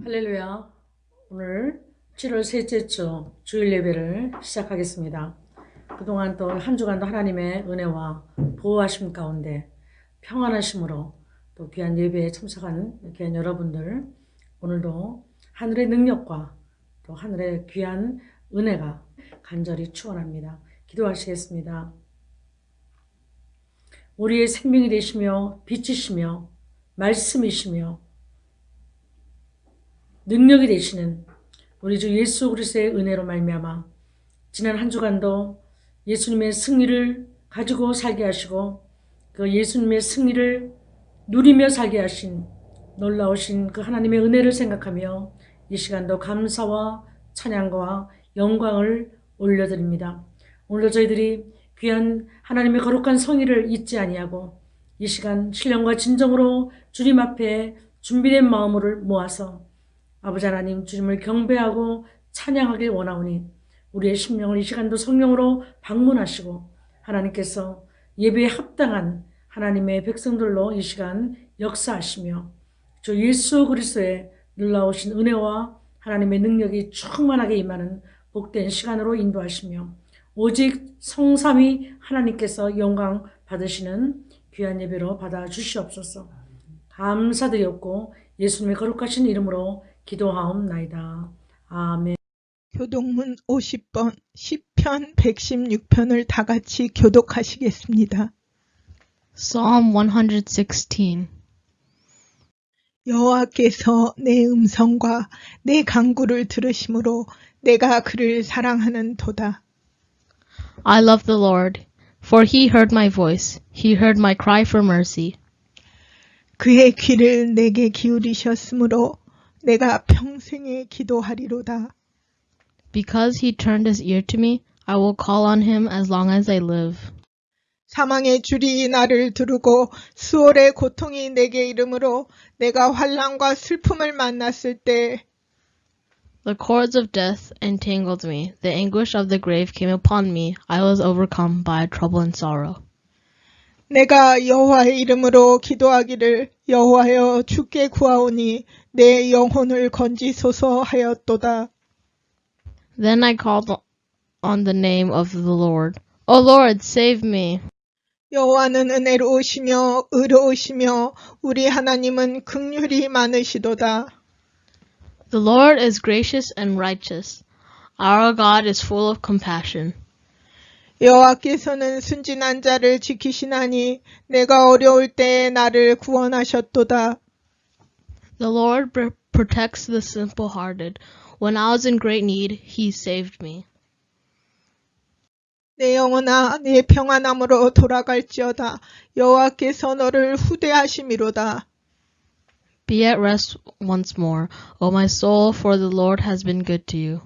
할렐루야. 오늘 7월 셋째 주 주일 예배를 시작하겠습니다. 그동안 또 한 주간도 하나님의 은혜와 보호하심 가운데 평안하심으로 또 귀한 예배에 참석한 귀한 여러분들, 오늘도 하늘의 능력과 또 하늘의 귀한 은혜가 간절히 축원합니다. 기도하시겠습니다. 우리의 생명이 되시며 빛이시며 말씀이시며 능력이 되시는 우리 주 예수 그리스도의 은혜로 말미암아 지난 한 주간도 예수님의 승리를 가지고 살게 하시고 그 예수님의 승리를 누리며 살게 하신 놀라우신 그 하나님의 은혜를 생각하며 이 시간도 감사와 찬양과 영광을 올려드립니다. 오늘도 저희들이 귀한 하나님의 거룩한 성의를 잊지 아니하고 이 시간 신령과 진정으로 주님 앞에 준비된 마음을 모아서 아버지 하나님 주님을 경배하고 찬양하길 원하오니 우리의 심령을 이 시간도 성령으로 방문하시고 하나님께서 예배에 합당한 하나님의 백성들로 이 시간 역사하시며 주 예수 그리스도의 놀라우신 은혜와 하나님의 능력이 충만하게 임하는 복된 시간으로 인도하시며 오직 성삼위 하나님께서 영광 받으시는 귀한 예배로 받아주시옵소서. 감사드렸고 예수님의 거룩하신 이름으로 기도하옵나이다. 아멘. 교독문 50번, 시편 116편을 다 같이 교독하시겠습니다. Psalm 116. 여호와께서 내 음성과 내 간구를 들으심으로 내가 그를 사랑하는 도다. I love the Lord, for he heard my voice. He heard my cry for mercy. 그의 귀를 내게 기울이셨으므로 내가 평생에 기도하리로다. Because he turned his ear to me, I will call on him as long as I live. 사망의 줄이 나를 두르고 수월의 고통이 내게 이르므로 내가 환난과 슬픔을 만났을 때 The cords of death entangled me. The anguish of the grave came upon me. I was overcome by trouble and sorrow. 내가 여호와의 이름으로 기도하기를 여호와여 주께 구하오니 내 영혼을 건지소서 하였도다. Then I called on the name of the Lord. O Lord, save me. 여호와는 은혜로우시며 의로우시며 우리 하나님은 긍휼이 많으시도다. The Lord is gracious and righteous. Our God is full of compassion. 여호와께서는 순진한 자를 지키시나니 내가 어려울 때에 나를 구원하셨도다. The Lord protects the simple-hearted. When I was in great need, he saved me. 내 영혼아 내 평안함으로 돌아갈지어다. 여호와께서 너를 후대하심이로다. Be at rest once more, O my soul, for the Lord has been good to you.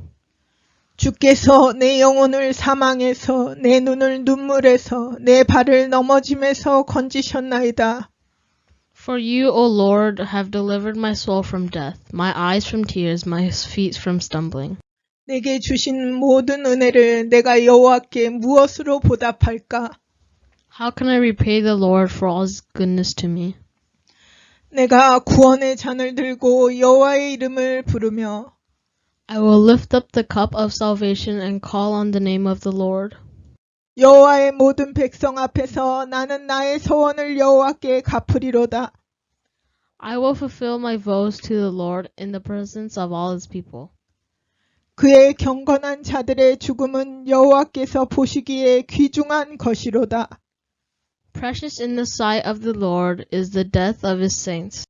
주께서 내 영혼을 사망에서 내 눈을 눈물에서 내 발을 넘어짐에서 건지셨나이다. For you, O Lord, have delivered my soul from death, my eyes from tears, my feet from stumbling. 내게 주신 모든 은혜를 내가 여호와께 무엇으로 보답할까? How can I repay the Lord for all his goodness to me? 내가 구원의 잔을 들고 여호와의 이름을 부르며 I will lift up the cup of salvation and call on the name of the Lord. 여호와의 모든 백성 앞에서 나는 나의 소원을 여호와께 갚으리로다. I will fulfill my vows to the Lord in the presence of all his people. 그의 경건한 자들의 죽음은 여호와께서 보시기에 귀중한 것이로다. Precious in the sight of the Lord is the death of his saints.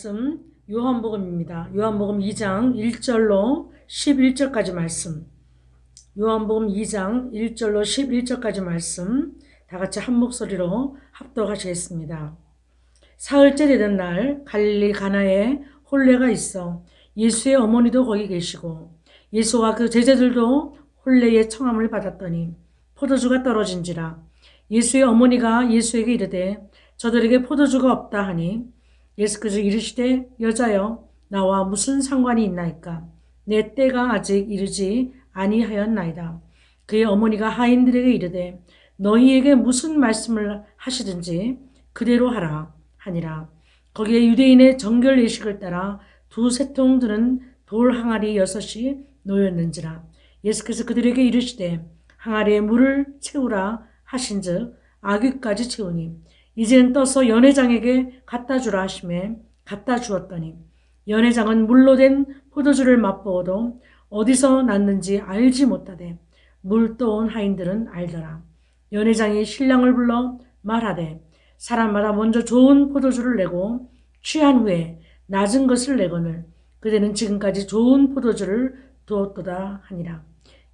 말씀 요한복음입니다. 요한복음 2장 1절로 11절까지 말씀. 요한복음 2장 1절로 11절까지 말씀 다 같이 한 목소리로 합독하시겠습니다. 사흘째 되던 날 갈릴리 가나에 혼례가 있어 예수의 어머니도 거기 계시고 예수와 그 제자들도 혼례의 청함을 받았더니 포도주가 떨어진지라. 예수의 어머니가 예수에게 이르되 저들에게 포도주가 없다 하니 예수께서 이르시되 여자여 나와 무슨 상관이 있나이까 내 때가 아직 이르지 아니하였나이다. 그의 어머니가 하인들에게 이르되 너희에게 무슨 말씀을 하시든지 그대로 하라 하니라. 거기에 유대인의 정결 예식을 따라 두세 통 드는 돌 항아리 6이 놓였는지라. 예수께서 그들에게 이르시되 항아리에 물을 채우라 하신즉 아귀까지 채우니 이제는 떠서 연회장에게 갖다 주라 하시매 갖다 주었더니 연회장은 물로 된 포도주를 맛보아도 어디서 났는지 알지 못하되 물 떠온 하인들은 알더라. 연회장이 신랑을 불러 말하되 사람마다 먼저 좋은 포도주를 내고 취한 후에 낮은 것을 내거늘 그대는 지금까지 좋은 포도주를 두었도다 하니라.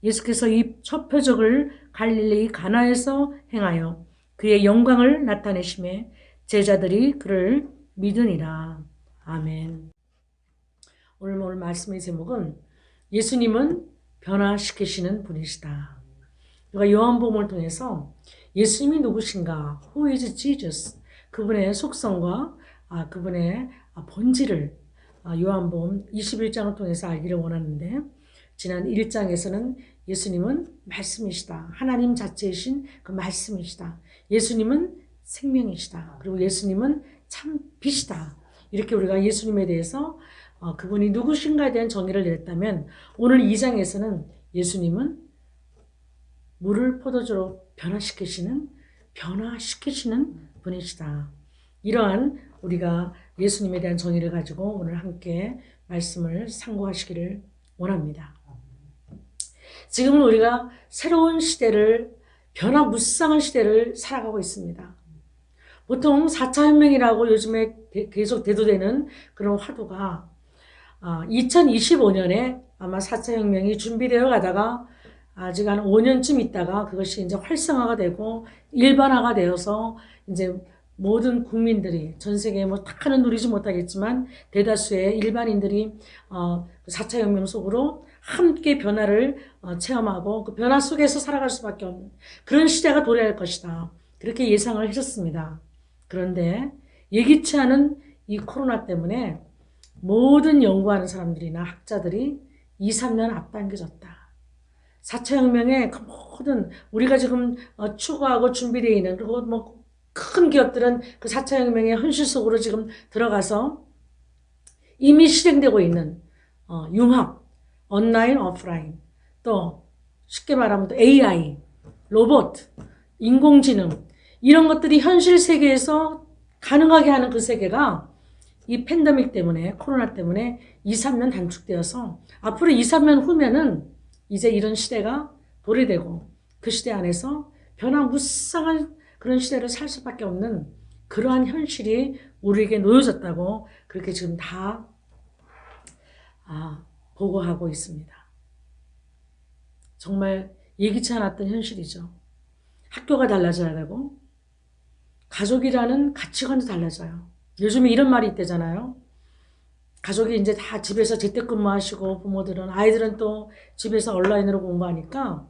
예수께서 이 첫 표적을 갈릴리 가나에서 행하여 그의 영광을 나타내심에 제자들이 그를 믿으니라. 아멘. 오늘 말씀의 제목은 예수님은 변화시키시는 분이시다. 우리가 요한복음을 통해서 예수님이 누구신가? Who is Jesus? 그분의 속성과 그분의 본질을 요한복음 21장을 통해서 알기를 원하는데 지난 1장에서는 예수님은 말씀이시다. 하나님 자체이신 그 말씀이시다. 예수님은 생명이시다. 그리고 예수님은 참 빛이다. 이렇게 우리가 예수님에 대해서 그분이 누구신가에 대한 정의를 내렸다면 오늘 2장에서는 예수님은 물을 포도주로 변화시키시는 분이시다. 이러한 우리가 예수님에 대한 정의를 가지고 오늘 함께 말씀을 상고하시기를 원합니다. 지금은 우리가 새로운 시대를 변화무쌍한 시대를 살아가고 있습니다. 보통 4차 혁명이라고 요즘에 계속 대두되는 그런 화두가 2025년에 아마 4차 혁명이 준비되어 가다가 아직 한 5년쯤 있다가 그것이 이제 활성화가 되고 일반화가 되어서 이제 모든 국민들이 전 세계에 뭐 탁하는 누리지 못하겠지만 대다수의 일반인들이 4차 혁명 속으로 함께 변화를 체험하고 그 변화 속에서 살아갈 수밖에 없는 그런 시대가 도래할 것이다. 그렇게 예상을 했었습니다. 그런데 예기치 않은 이 코로나 때문에 모든 연구하는 사람들이나 학자들이 2, 3년 앞당겨졌다. 4차 혁명의 그 모든 우리가 지금 추구하고 준비되어 있는 그리고 뭐 큰 기업들은 그 4차 혁명의 현실 속으로 지금 들어가서 이미 실행되고 있는 융합, 온라인, 오프라인, 또 쉽게 말하면 또 AI, 로봇, 인공지능 이런 것들이 현실 세계에서 가능하게 하는 그 세계가 이 팬데믹 때문에 코로나 때문에 2, 3년 단축되어서 앞으로 2, 3년 후면은 이제 이런 시대가 도래되고 그 시대 안에서 변화무쌍한 그런 시대를 살 수밖에 없는 그러한 현실이 우리에게 놓여졌다고 그렇게 지금 다 보고하고 있습니다. 정말 예기치 않았던 현실이죠. 학교가 달라져야 되고 가족이라는 가치관도 달라져요. 요즘에 이런 말이 있대잖아요. 가족이 이제 다 집에서 재택근무하시고 부모들은 아이들은 또 집에서 온라인으로 공부하니까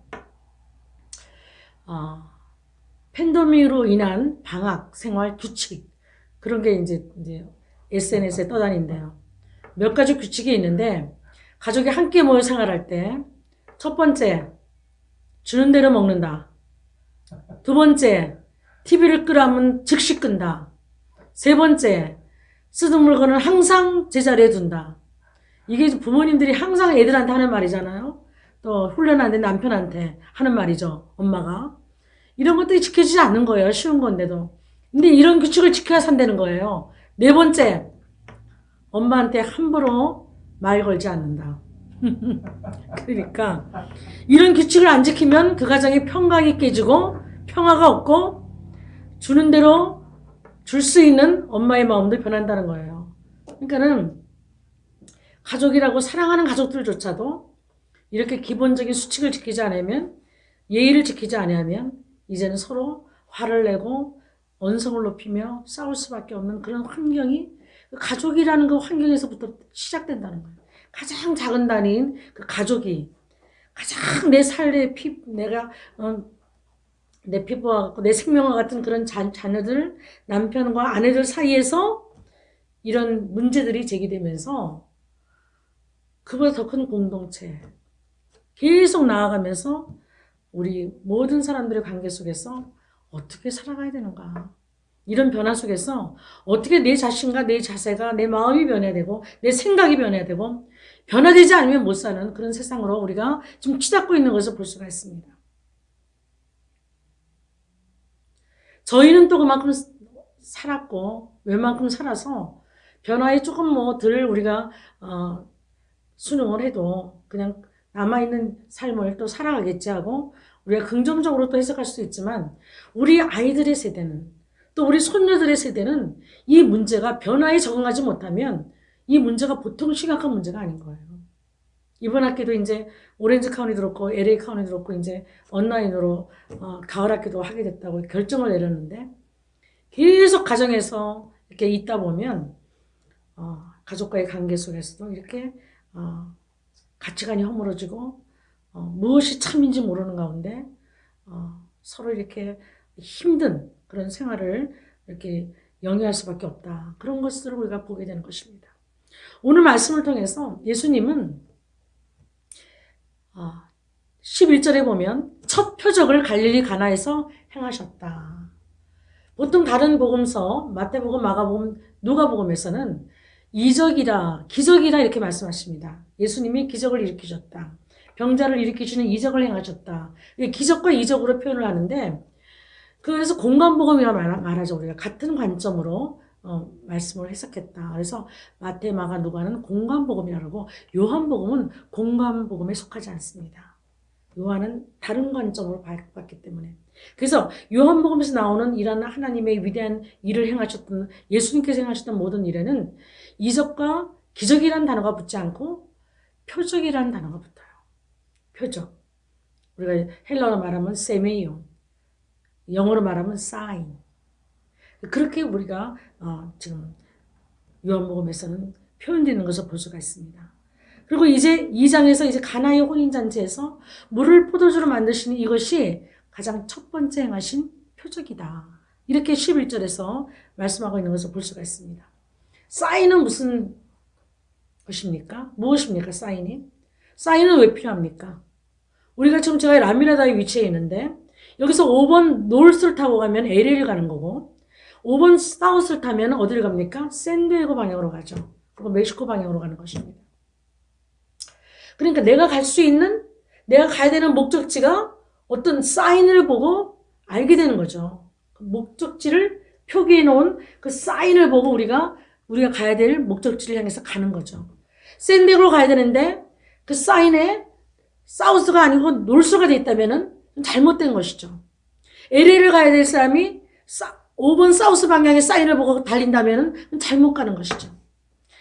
팬데믹으로 인한 방학 생활 규칙 그런 게 이제 SNS에 떠다닌대요. 몇 가지 규칙이 있는데 가족이 함께 모여 생활할 때 첫 번째 주는 대로 먹는다. 두 번째 TV를 끄라면 즉시 끈다. 세 번째 쓰던 물건은 항상 제자리에 둔다. 이게 부모님들이 항상 애들한테 하는 말이잖아요. 또 훈련하는데 남편한테 하는 말이죠. 엄마가. 이런 것들이 지켜지지 않는 거예요. 쉬운 건데도. 근데 이런 규칙을 지켜야 산다는 거예요. 네 번째, 엄마한테 함부로 말 걸지 않는다. 그러니까 이런 규칙을 안 지키면 그 가정의 평강이 깨지고 평화가 없고 주는 대로 줄 수 있는 엄마의 마음도 변한다는 거예요. 그러니까는 가족이라고 사랑하는 가족들조차도 이렇게 기본적인 수칙을 지키지 않으면, 예의를 지키지 않으면 이제는 서로 화를 내고 언성을 높이며 싸울 수밖에 없는 그런 환경이 가족이라는 그 환경에서부터 시작된다는 거예요. 가장 작은 단위인 그 가족이 가장 내 삶의 내가 내 피부와 같고 내 생명과 같은 그런 자녀들, 남편과 아내들 사이에서 이런 문제들이 제기되면서 그보다 더 큰 공동체 계속 나아가면서 우리 모든 사람들의 관계 속에서 어떻게 살아가야 되는가, 이런 변화 속에서 어떻게 내 자신과 내 자세가, 내 마음이 변해야 되고 내 생각이 변해야 되고, 변화되지 않으면 못 사는 그런 세상으로 우리가 지금 치닫고 있는 것을 볼 수가 있습니다. 저희는 또 그만큼 살았고 웬만큼 살아서 변화에 조금 뭐 덜 우리가 순응을 해도 그냥 남아있는 삶을 또 살아가겠지 하고 우리가 긍정적으로 또 해석할 수도 있지만, 우리 아이들의 세대는, 또 우리 손녀들의 세대는 이 문제가 변화에 적응하지 못하면 이 문제가 보통 심각한 문제가 아닌 거예요. 이번 학기도 이제 오렌지 카운티 들었고 LA 카운티 들었고 이제 온라인으로 가을 학기도 하게 됐다고 결정을 내렸는데, 계속 가정에서 이렇게 있다 보면 가족과의 관계 속에서도 이렇게 가치관이 허물어지고 무엇이 참인지 모르는 가운데 서로 이렇게 힘든 그런 생활을 이렇게 영위할 수밖에 없다. 그런 것들을 우리가 보게 되는 것입니다. 오늘 말씀을 통해서 예수님은 11절에 보면 첫 표적을 갈릴리 가나에서 행하셨다. 보통 다른 복음서, 마태복음, 마가복음, 누가복음에서는 이적이라, 기적이라 이렇게 말씀하십니다. 예수님이 기적을 일으키셨다. 병자를 일으키시는 이적을 행하셨다. 기적과 이적으로 표현을 하는데, 그래서 공간복음이라 말하죠. 우리가 같은 관점으로 말씀을 해석했다. 그래서 마태, 마가, 누가는 공간복음이라고 하고, 요한복음은 공간복음에 속하지 않습니다. 요한은 다른 관점으로 봤기 때문에. 그래서 요한복음에서 나오는 이런 하나님의 위대한 일을 행하셨던, 예수님께서 행하셨던 모든 일에는 이적과 기적이라는 단어가 붙지 않고 표적이라는 단어가 붙어요. 표적. 우리가 헬라어로 말하면 세메이온, 영어로 말하면 sign. 그렇게 우리가 지금 요한복음에서는 표현되는 것을 볼 수가 있습니다. 그리고 이제 2장에서 이제 가나의 혼인잔치에서 물을 포도주로 만드시는 이것이 가장 첫 번째 행하신 표적이다. 이렇게 11절에서 말씀하고 있는 것을 볼 수가 있습니다. 사인은 무슨 것입니까? 무엇입니까? 사인이? 사인은 왜 필요합니까? 우리가 지금 제가 라미라다에 위치해 있는데 여기서 5번 노스를 타고 가면 LA를 가는 거고 5번 사우스를 타면 어디를 갑니까? 샌디에고 방향으로 가죠. 그리고 멕시코 방향으로 가는 것입니다. 그러니까 내가 갈 수 있는, 내가 가야 되는 목적지가 어떤 사인을 보고 알게 되는 거죠. 목적지를 표기해 놓은 그 사인을 보고 우리가 가야 될 목적지를 향해서 가는 거죠. 샌디에고로 가야 되는데 그 사인에 사우스가 아니고 노스가 돼 있다면은 잘못된 것이죠. LA를 가야 될 사람이 5번 사우스 방향의 사인을 보고 달린다면은 잘못 가는 것이죠.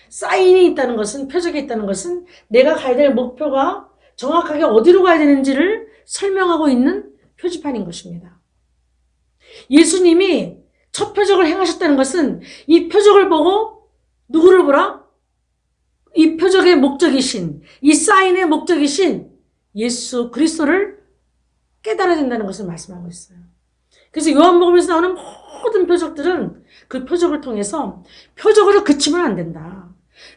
사인이 있다는 것은, 표적이 있다는 것은 내가 가야 될 목표가 정확하게 어디로 가야 되는지를 설명하고 있는 표지판인 것입니다. 예수님이 첫 표적을 행하셨다는 것은 이 표적을 보고 누구를 보라? 이 표적의 목적이신, 이 사인의 목적이신 예수 그리스도를 깨달아야 된다는 것을 말씀하고 있어요. 그래서 요한복음에서 나오는 모든 표적들은 그 표적을 통해서 표적으로 그치면 안 된다.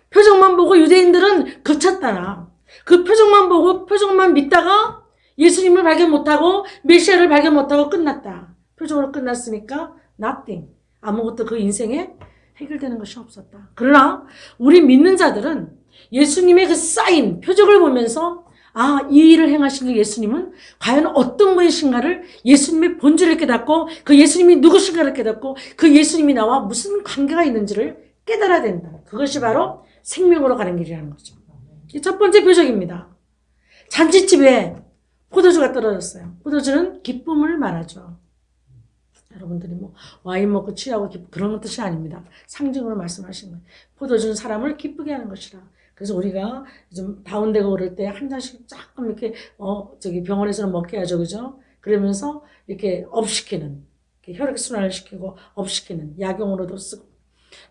표적만 보고 유대인들은 그쳤다. 그 표적만 보고 표적만 믿다가 예수님을 발견 못하고 메시아를 발견 못하고 끝났다. 표적으로 끝났으니까 nothing. 아무것도 그 인생에 해결되는 것이 없었다. 그러나 우리 믿는 자들은 예수님의 그 사인, 표적을 보면서 이 일을 행하신 예수님은 과연 어떤 분이신가를, 예수님의 본질을 깨닫고 그 예수님이 누구신가를 깨닫고 그 예수님이 나와 무슨 관계가 있는지를 깨달아야 된다. 그것이 바로 생명으로 가는 길이라는 거죠. 첫 번째 표적입니다. 잔치집에 포도주가 떨어졌어요. 포도주는 기쁨을 말하죠. 여러분들이 뭐 와인 먹고 취하고 그런 뜻이 아닙니다. 상징으로 말씀하신 거예요. 포도주는 사람을 기쁘게 하는 것이라. 그래서 우리가 좀 다운되고 그럴 때 한 잔씩 조금 이렇게 병원에서는 먹게 하죠, 그죠? 그러면서 이렇게 업시키는, 이렇게 혈액순환을 시키고 업시키는 약용으로도 쓰고,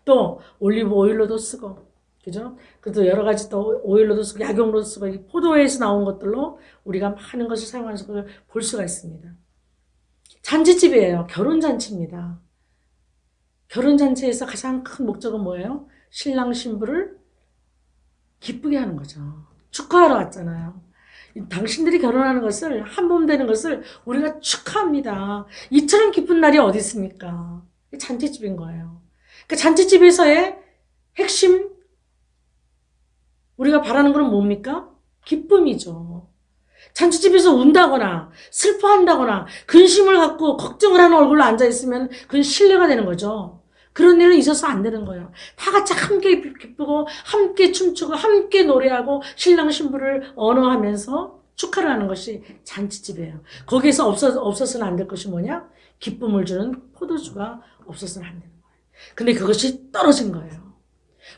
또 올리브 오일로도 쓰고, 그죠? 그래도 여러 가지 또 오일로도 쓰고 약용으로도 쓰고, 이 포도에서 나온 것들로 우리가 많은 것을 사용하는 것을 볼 수가 있습니다. 잔치집이에요. 결혼잔치입니다. 결혼잔치에서 가장 큰 목적은 뭐예요? 신랑 신부를 기쁘게 하는 거죠. 축하하러 왔잖아요. 당신들이 결혼하는 것을, 한몸 되는 것을 우리가 축하합니다. 이처럼 기쁜 날이 어디 있습니까? 잔치집인 거예요. 그 잔치집에서의 핵심, 우리가 바라는 건 뭡니까? 기쁨이죠. 잔치집에서 운다거나 슬퍼한다거나 근심을 갖고 걱정을 하는 얼굴로 앉아있으면 그건 신뢰가 되는 거죠. 그런 일은 있어서 안 되는 거예요. 다 같이 함께 기쁘고 함께 춤추고 함께 노래하고 신랑 신부를 언어하면서 축하를 하는 것이 잔치집이에요. 거기에서 없어서는 안 될 것이 뭐냐? 기쁨을 주는 포도주가 없어서는 안 되는 거예요. 근데 그것이 떨어진 거예요.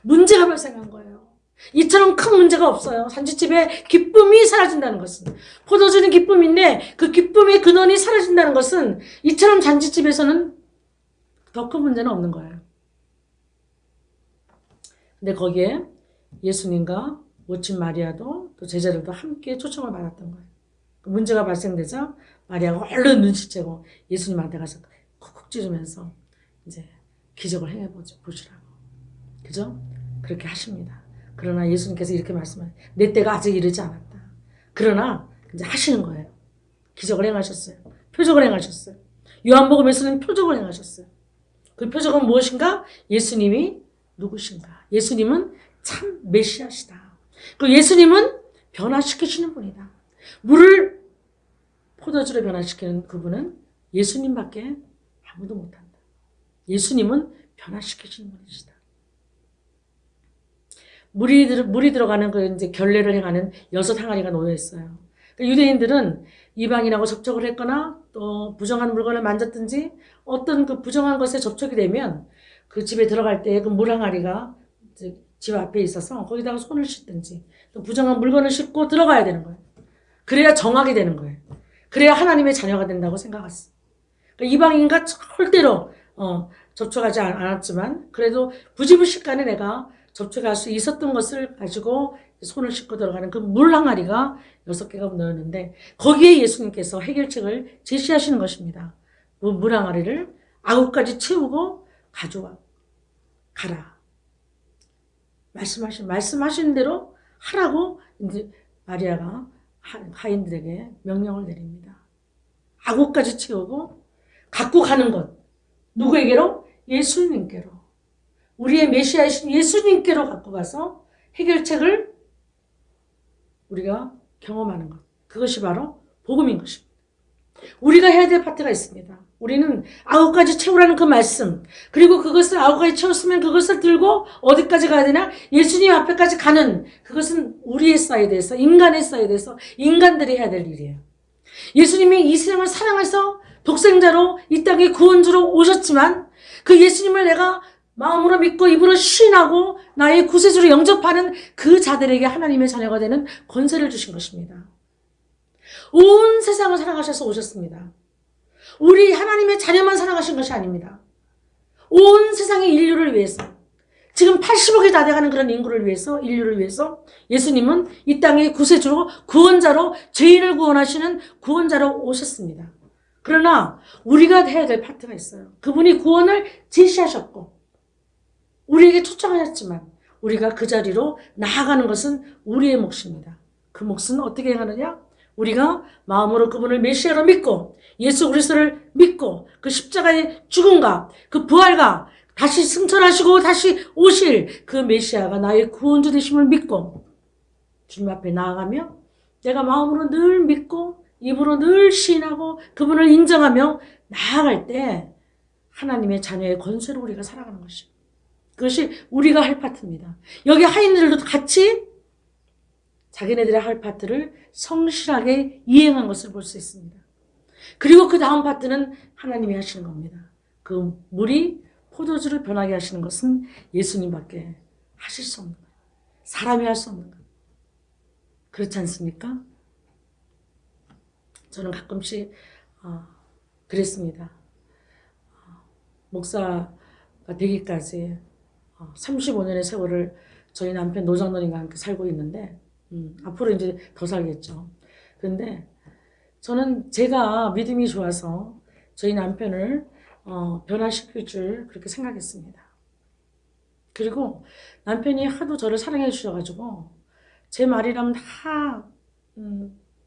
문제가 발생한 거예요. 이처럼 큰 문제가 없어요. 잔치집에 기쁨이 사라진다는 것은. 포도주는 기쁨인데 그 기쁨의 근원이 사라진다는 것은 이처럼 잔치집에서는 더 큰 문제는 없는 거예요. 근데 거기에 예수님과 모친 마리아도 또 제자들도 함께 초청을 받았던 거예요. 그 문제가 발생되자 마리아가 얼른 눈치채고 예수님한테 가서 쿡쿡 찌르면서 이제 기적을 행해보시라고. 그죠? 그렇게 하십니다. 그러나 예수님께서 이렇게 말씀하세요. 내 때가 아직 이르지 않았다. 그러나 이제 하시는 거예요. 기적을 행하셨어요. 표적을 행하셨어요. 요한복음에서는 표적을 행하셨어요. 그 표적은 무엇인가? 예수님이 누구신가? 예수님은 참 메시아시다. 그 예수님은 변화시키시는 분이다. 물을 포도주로 변화시키는 그분은 예수님밖에 아무도 못한다. 예수님은 변화시키시는 분이시다. 물이 들어가는 그 이제 결례를 행하는 6항아리가 놓여 있어요. 유대인들은 이방인하고 접촉을 했거나 또 부정한 물건을 만졌든지 어떤 그 부정한 것에 접촉이 되면 그 집에 들어갈 때 그 물항아리가 집 앞에 있어서 거기다가 손을 씻든지 또 부정한 물건을 씻고 들어가야 되는 거예요. 그래야 정하게 되는 거예요. 그래야 하나님의 자녀가 된다고 생각했어요. 그러니까 이방인과 절대로 접촉하지 않았지만 그래도 부지불식간에 내가 접촉할 수 있었던 것을 가지고 손을 씻고 들어가는 그 물항아리가 6개가 놓였는데 거기에 예수님께서 해결책을 제시하시는 것입니다. 그 물항아리를 아구까지 채우고 가져와 가라. 말씀하신 대로 하라고 이제 마리아가 하인들에게 명령을 내립니다. 아구까지 채우고 갖고 가는 것. 누구에게로? 예수님께로. 우리의 메시아이신 예수님께로 갖고 가서 해결책을 우리가 경험하는 것. 그것이 바로 복음인 것입니다. 우리가 해야 될 파트가 있습니다. 우리는 아홉가지 채우라는 그 말씀, 그리고 그것을 아홉가지 채웠으면 그것을 들고 어디까지 가야 되나? 예수님 앞에까지 가는, 그것은 우리의 사이드에서, 인간의 사이드에서 인간들이 해야 될 일이에요. 예수님이 이 세상을 사랑해서 독생자로 이 땅에 구원주로 오셨지만 그 예수님을 내가 마음으로 믿고 입으로 시인하고 나의 구세주로 영접하는 그 자들에게 하나님의 자녀가 되는 권세를 주신 것입니다. 온 세상을 사랑하셔서 오셨습니다. 우리 하나님의 자녀만 사랑하신 것이 아닙니다. 온 세상의 인류를 위해서, 지금 80억이 다 돼가는 그런 인구를 위해서, 인류를 위해서 예수님은 이 땅의 구세주로, 구원자로, 죄인을 구원하시는 구원자로 오셨습니다. 그러나 우리가 해야 될 파트가 있어요. 그분이 구원을 제시하셨고 우리에게 초청하셨지만 우리가 그 자리로 나아가는 것은 우리의 몫입니다. 그 몫은 어떻게 행하느냐? 우리가 마음으로 그분을 메시아로 믿고 예수 그리스도를 믿고 그 십자가의 죽음과 그 부활과 다시 승천하시고 다시 오실 그 메시아가 나의 구원주 되심을 믿고 주님 앞에 나아가며 내가 마음으로 늘 믿고 입으로 늘 시인하고 그분을 인정하며 나아갈 때 하나님의 자녀의 권세로 우리가 살아가는 것입니다. 그것이 우리가 할 파트입니다. 여기 하인들도 같이 자기네들의 할 파트를 성실하게 이행한 것을 볼 수 있습니다. 그리고 그 다음 파트는 하나님이 하시는 겁니다. 그 물이 포도주를 변하게 하시는 것은 예수님밖에 하실 수 없는 거예요. 사람이 할 수 없는 거예요. 그렇지 않습니까? 저는 가끔씩 그랬습니다. 목사가 되기까지 35년의 세월을 저희 남편 노장노님과 함께 살고 있는데 앞으로 이제 더 살겠죠. 그런데 저는 제가 믿음이 좋아서 저희 남편을 변화시킬 줄 그렇게 생각했습니다. 그리고 남편이 하도 저를 사랑해 주셔가지고 제 말이라면 다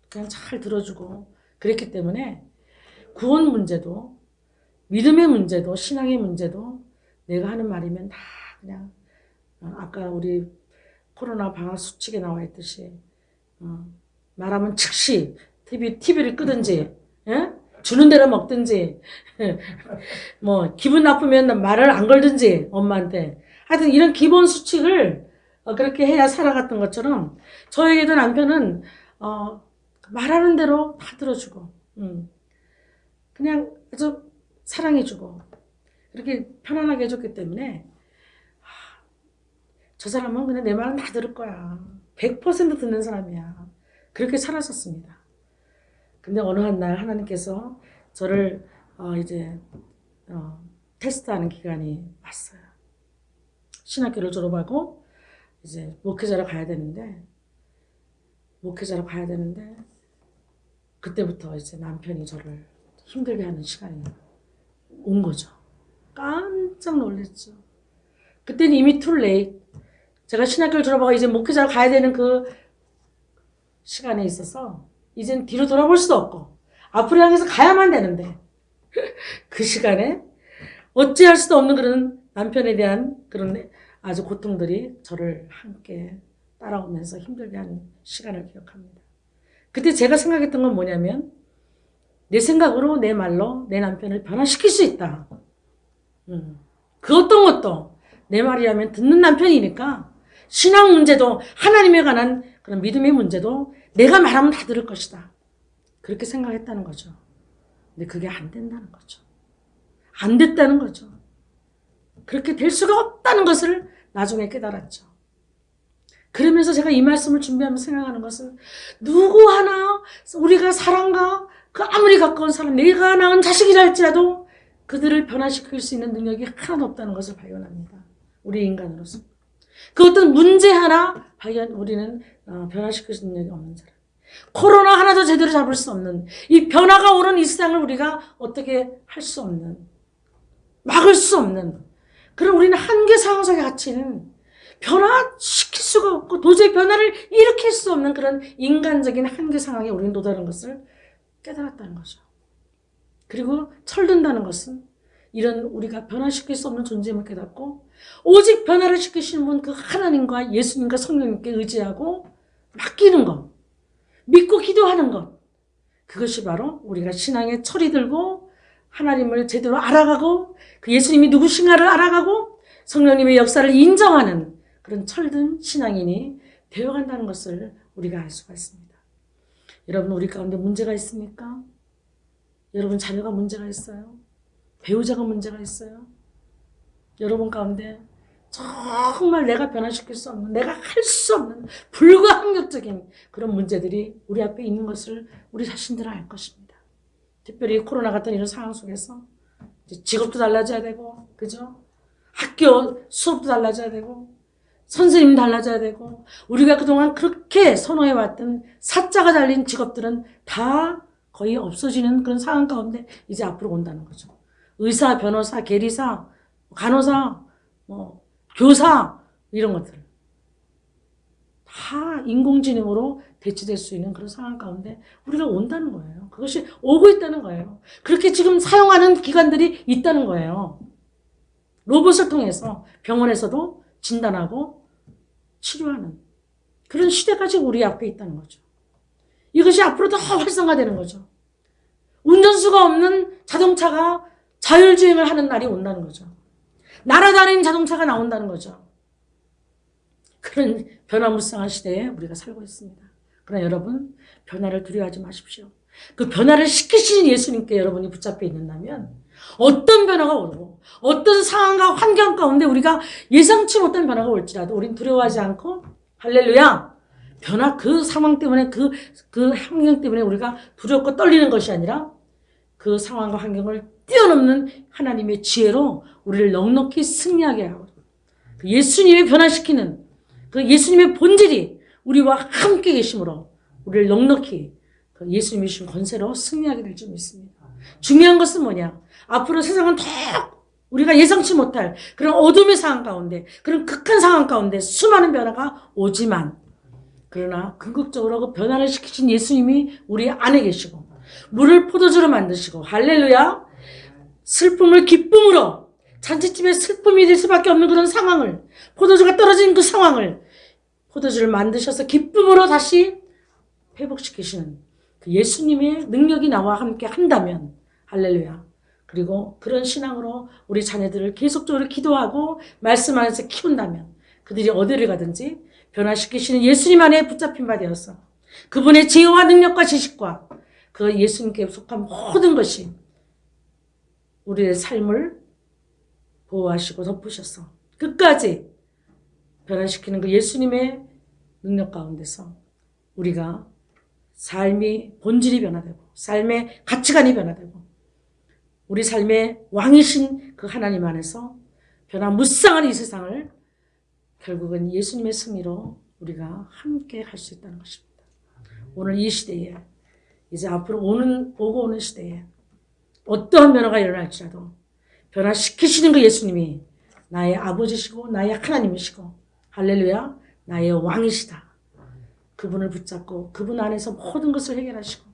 그냥 잘 들어주고 그랬기 때문에 구원 문제도 믿음의 문제도 신앙의 문제도 내가 하는 말이면 다 그냥 아까 우리 코로나 방학 수칙에 나와 있듯이 말하면 즉시 TV를 끄든지 주는 대로 먹든지 뭐 기분 나쁘면 말을 안 걸든지 엄마한테 하여튼 이런 기본 수칙을 그렇게 해야 살아갔던 것처럼 저에게도 남편은 말하는 대로 다 들어주고 그냥 아주 사랑해주고 그렇게 편안하게 해줬기 때문에 저 사람은 그냥 내 말은 다 들을 거야. 100% 듣는 사람이야. 그렇게 살았었습니다. 근데 어느 한 날 하나님께서 저를 이제 테스트하는 기간이 왔어요. 신학교를 졸업하고 이제 목회자로 가야 되는데 그때부터 이제 남편이 저를 힘들게 하는 시간이 온 거죠. 깜짝 놀랐죠. 그때는 이미 too late. 제가 신학교를 졸업하고 이제 목회자로 가야 되는 그 시간에 있어서 이젠 뒤로 돌아볼 수도 없고 앞으로 향해서 가야만 되는데 그 시간에 어찌할 수도 없는 그런 남편에 대한 그런 아주 고통들이 저를 함께 따라오면서 힘들게 하는 시간을 기억합니다. 그때 제가 생각했던 건 뭐냐면 내 생각으로 내 말로 내 남편을 변화시킬 수 있다. 그 어떤 것도 내 말이라면 듣는 남편이니까 신앙 문제도 하나님에 관한 그런 믿음의 문제도 내가 말하면 다 들을 것이다. 그렇게 생각했다는 거죠. 근데 그게 안 된다는 거죠. 안 됐다는 거죠. 그렇게 될 수가 없다는 것을 나중에 깨달았죠. 그러면서 제가 이 말씀을 준비하면서 생각하는 것은 누구 하나 우리가 사랑과 그 아무리 가까운 사람 내가 낳은 자식이라 할지라도 그들을 변화시킬 수 있는 능력이 하나도 없다는 것을 발견합니다. 우리 인간으로서. 그 어떤 문제 하나 우리는 변화시킬 수 있는 능력이 없는 사람. 코로나 하나도 제대로 잡을 수 없는 이 변화가 오는 이 세상을 우리가 어떻게 할 수 없는 막을 수 없는 그런 우리는 한계 상황 속에 갇히는 변화시킬 수가 없고 도저히 변화를 일으킬 수 없는 그런 인간적인 한계 상황에 우리는 도달한 것을 깨달았다는 거죠. 그리고 철든다는 것은 이런 우리가 변화시킬 수 없는 존재임을 깨닫고 오직 변화를 시키시는 분 그 하나님과 예수님과 성령님께 의지하고 맡기는 것, 믿고 기도하는 것, 그것이 바로 우리가 신앙의 철이 들고 하나님을 제대로 알아가고 그 예수님이 누구신가를 알아가고 성령님의 역사를 인정하는 그런 철든 신앙인이 되어간다는 것을 우리가 알 수가 있습니다. 여러분 우리 가운데 문제가 있습니까? 여러분 자녀가 문제가 있어요? 배우자가 문제가 있어요? 여러분 가운데 정말 내가 변화시킬 수 없는 내가 할 수 없는 불가항력적인 그런 문제들이 우리 앞에 있는 것을 우리 자신들은 알 것입니다. 특별히 코로나 같은 이런 상황 속에서 이제 직업도 달라져야 되고 그죠? 학교 수업도 달라져야 되고 선생님 달라져야 되고 우리가 그동안 그렇게 선호해왔던 사자가 달린 직업들은 다 거의 없어지는 그런 상황 가운데 이제 앞으로 온다는 거죠. 의사, 변호사, 계리사, 간호사, 교사 이런 것들 다 인공지능으로 대체될 수 있는 그런 상황 가운데 우리가 온다는 거예요. 그것이 오고 있다는 거예요. 그렇게 지금 사용하는 기관들이 있다는 거예요. 로봇을 통해서 병원에서도 진단하고 치료하는 그런 시대가 지금 우리 앞에 있다는 거죠. 이것이 앞으로 더 활성화되는 거죠. 운전수가 없는 자동차가 자율주행을 하는 날이 온다는 거죠. 날아다니는 자동차가 나온다는 거죠. 그런 변화무쌍한 시대에 우리가 살고 있습니다. 그러나 여러분 변화를 두려워하지 마십시오. 그 변화를 시키시는 예수님께 여러분이 붙잡혀 있는다면 어떤 변화가 오고 어떤 상황과 환경 가운데 우리가 예상치 못한 변화가 올지라도 우린 두려워하지 않고 할렐루야 변화 그 상황 때문에 그 환경 때문에 우리가 두렵고 떨리는 것이 아니라 그 상황과 환경을 뛰어넘는 하나님의 지혜로 우리를 넉넉히 승리하게 하고 그 예수님의 변화시키는 그 예수님의 본질이 우리와 함께 계심으로 우리를 넉넉히 그 예수님이 주신 권세로 승리하게 될 줄 믿습니다. 중요한 것은 뭐냐? 앞으로 세상은 더 우리가 예상치 못할 그런 어둠의 상황 가운데 그런 극한 상황 가운데 수많은 변화가 오지만 그러나 궁극적으로 그 변화를 시키신 예수님이 우리 안에 계시고 물을 포도주로 만드시고 할렐루야 슬픔을 기쁨으로 잔치집에 슬픔이 될 수밖에 없는 그런 상황을 포도주가 떨어진 그 상황을 포도주를 만드셔서 기쁨으로 다시 회복시키시는 그 예수님의 능력이 나와 함께 한다면 할렐루야 그리고 그런 신앙으로 우리 자녀들을 계속적으로 기도하고 말씀 안에서 키운다면 그들이 어디를 가든지 변화시키시는 예수님 안에 붙잡힌 바 되어서 그분의 지혜와 능력과 지식과 그 예수님께 속한 모든 것이 우리의 삶을 보호하시고 덮으셔서 끝까지 변화시키는 그 예수님의 능력 가운데서 우리가 삶이 본질이 변화되고 삶의 가치관이 변화되고 우리 삶의 왕이신 그 하나님 안에서 변화무쌍한 이 세상을 결국은 예수님의 승리로 우리가 함께 할 수 있다는 것입니다. 오늘 이 시대에 이제 앞으로 오고 오는 시대에 어떠한 변화가 일어날지라도 변화시키시는 그 예수님이 나의 아버지시고 나의 하나님이시고 할렐루야 나의 왕이시다. 그분을 붙잡고 그분 안에서 모든 것을 해결하시고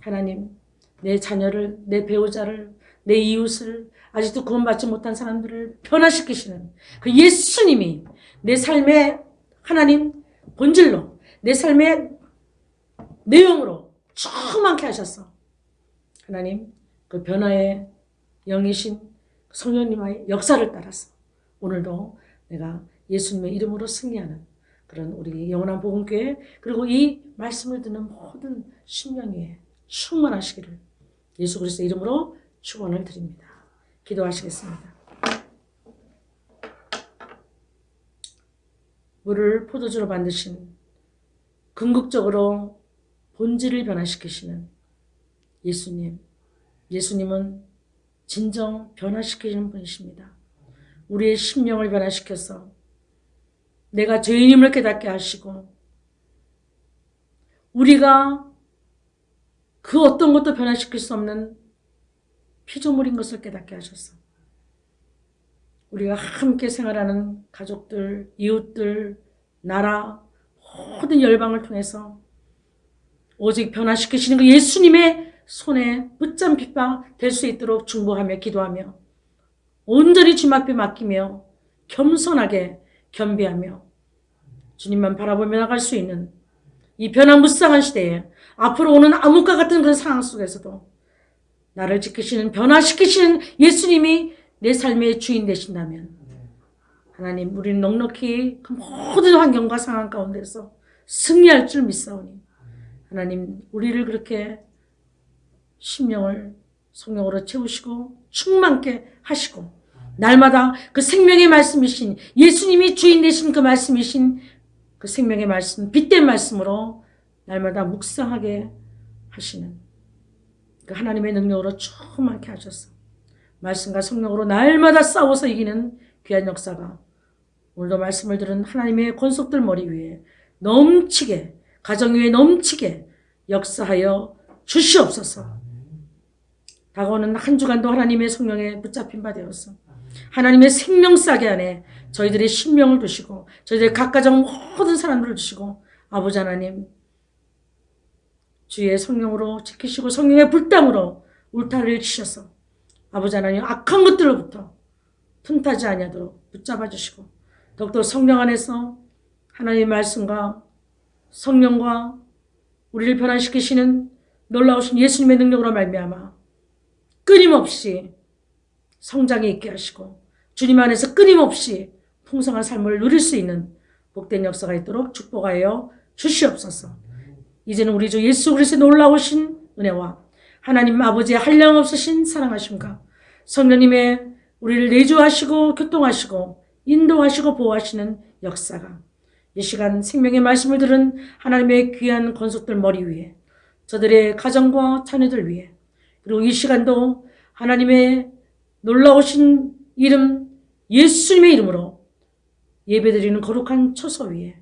하나님 내 자녀를 내 배우자를 내 이웃을 아직도 구원받지 못한 사람들을 변화시키시는 그 예수님이 내 삶의 하나님 본질로 내 삶의 내용으로 충만케 하셔서 하나님 그 변화의 영이신 성령님의 역사를 따라서 오늘도 내가 예수님의 이름으로 승리하는 그런 우리 영원한 복음교회 그리고 이 말씀을 듣는 모든 심령에 충만하시기를 예수 그리스도의 이름으로 축원을 드립니다. 기도하시겠습니다. 물을 포도주로 만드신 궁극적으로 본질을 변화시키시는 예수님. 예수님은 진정 변화시키시는 분이십니다. 우리의 심령을 변화시켜서 내가 죄인임을 깨닫게 하시고 우리가 그 어떤 것도 변화시킬 수 없는 피조물인 것을 깨닫게 하셔서 우리가 함께 생활하는 가족들, 이웃들, 나라 모든 열방을 통해서 오직 변화시키시는 그 예수님의 손에 붙잡힌 바 될 수 있도록 중보하며 기도하며 온전히 주님 앞에 맡기며 겸손하게 겸비하며 주님만 바라보며 나갈 수 있는 이 변화무쌍한 시대에 앞으로 오는 암흑과 같은 그런 상황 속에서도 나를 지키시는 변화시키시는 예수님이 내 삶의 주인 되신다면 하나님 우리는 넉넉히 그 모든 환경과 상황 가운데서 승리할 줄 믿사오니 하나님 우리를 그렇게 심령을 성령으로 채우시고 충만케 하시고 날마다 그 생명의 말씀이신 예수님이 주인 되신 그 말씀이신 그 생명의 말씀 빛된 말씀으로 날마다 묵상하게 하시는 그 하나님의 능력으로 충만케 하셔서 말씀과 성령으로 날마다 싸워서 이기는 귀한 역사가 오늘도 말씀을 들은 하나님의 권속들 머리 위에 넘치게 가정 위에 넘치게 역사하여 주시옵소서. 다가오는 한 주간도 하나님의 성령에 붙잡힌 바 되어서 하나님의 생명싸개 안에 저희들의 심령을 두시고 저희들의 각 가정 모든 사람들을 두시고 아버지 하나님 주의 성령으로 지키시고 성령의 불담으로 울타리를 치셔서 아버지 하나님 악한 것들로부터 틈타지 아니하도록 붙잡아 주시고 더욱더 성령 안에서 하나님의 말씀과 성령과 우리를 변화시키시는 놀라우신 예수님의 능력으로 말미암아 끊임없이 성장에 있게 하시고 주님 안에서 끊임없이 풍성한 삶을 누릴 수 있는 복된 역사가 있도록 축복하여 주시옵소서. 이제는 우리 주 예수 그리스도의 놀라우신 은혜와 하나님 아버지의 한량없으신 사랑하심과 성령님의 우리를 내주하시고 교통하시고 인도하시고 보호하시는 역사가 이 시간 생명의 말씀을 들은 하나님의 귀한 권속들 머리 위에 저들의 가정과 자녀들 위에 그리고 이 시간도 하나님의 놀라우신 이름 예수님의 이름으로 예배드리는 거룩한 처소 위에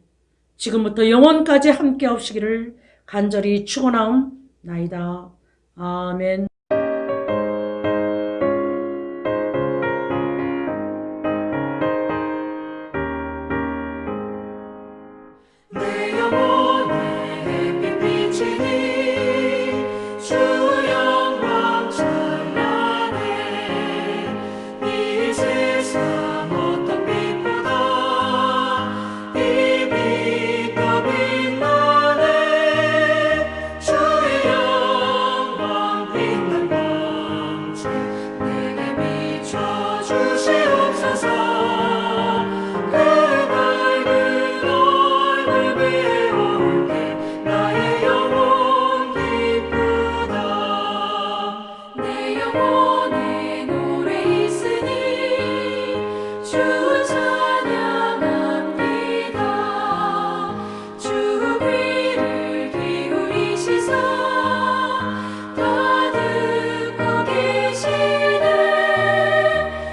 지금부터 영원까지 함께 하시기를 간절히 축원하옵나이다. 아멘. 내 영혼에 빛비치니 주 영광 찬란해 이 세상 어떤 빛보다 이 빛 더 빛나네 주의 영광 빛난 광채 내게 비춰 주시옵소서 그 밝은 얼굴 배울 때 나의 영혼 기쁘다 내 영혼에 노래 있으니 주 찬양합니다 주 귀를 기울이시사 다 듣고 계시네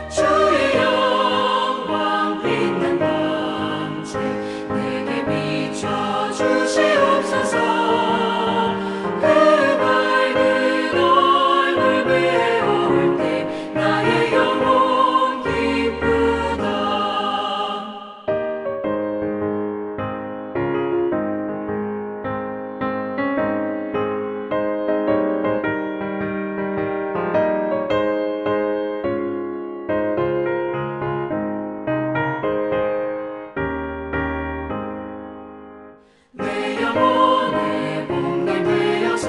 주의 영광 빛난 광채 내게 비춰 주시옵소서 그 밝은 얼굴 배울 때 나의 영혼 기쁘다 내 영혼의 복날 되어서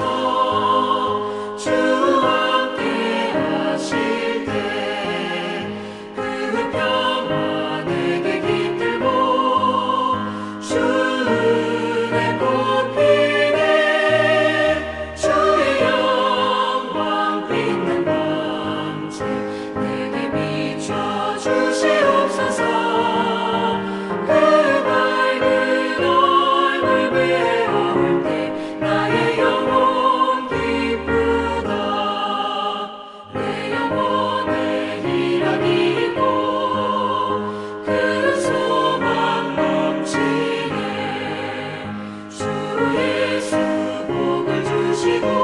주와 함께 하실 때 그 평화 내게 깃들고 주 은혜 꽃피네 주의 영광 빛난 광채 내게 비춰 주시옵소서 그 밝은 얼굴 배울 때 나의 영혼 기쁘다 내 영혼에 희락이 있고 그 소망 넘치네 주 예수 복을 주시고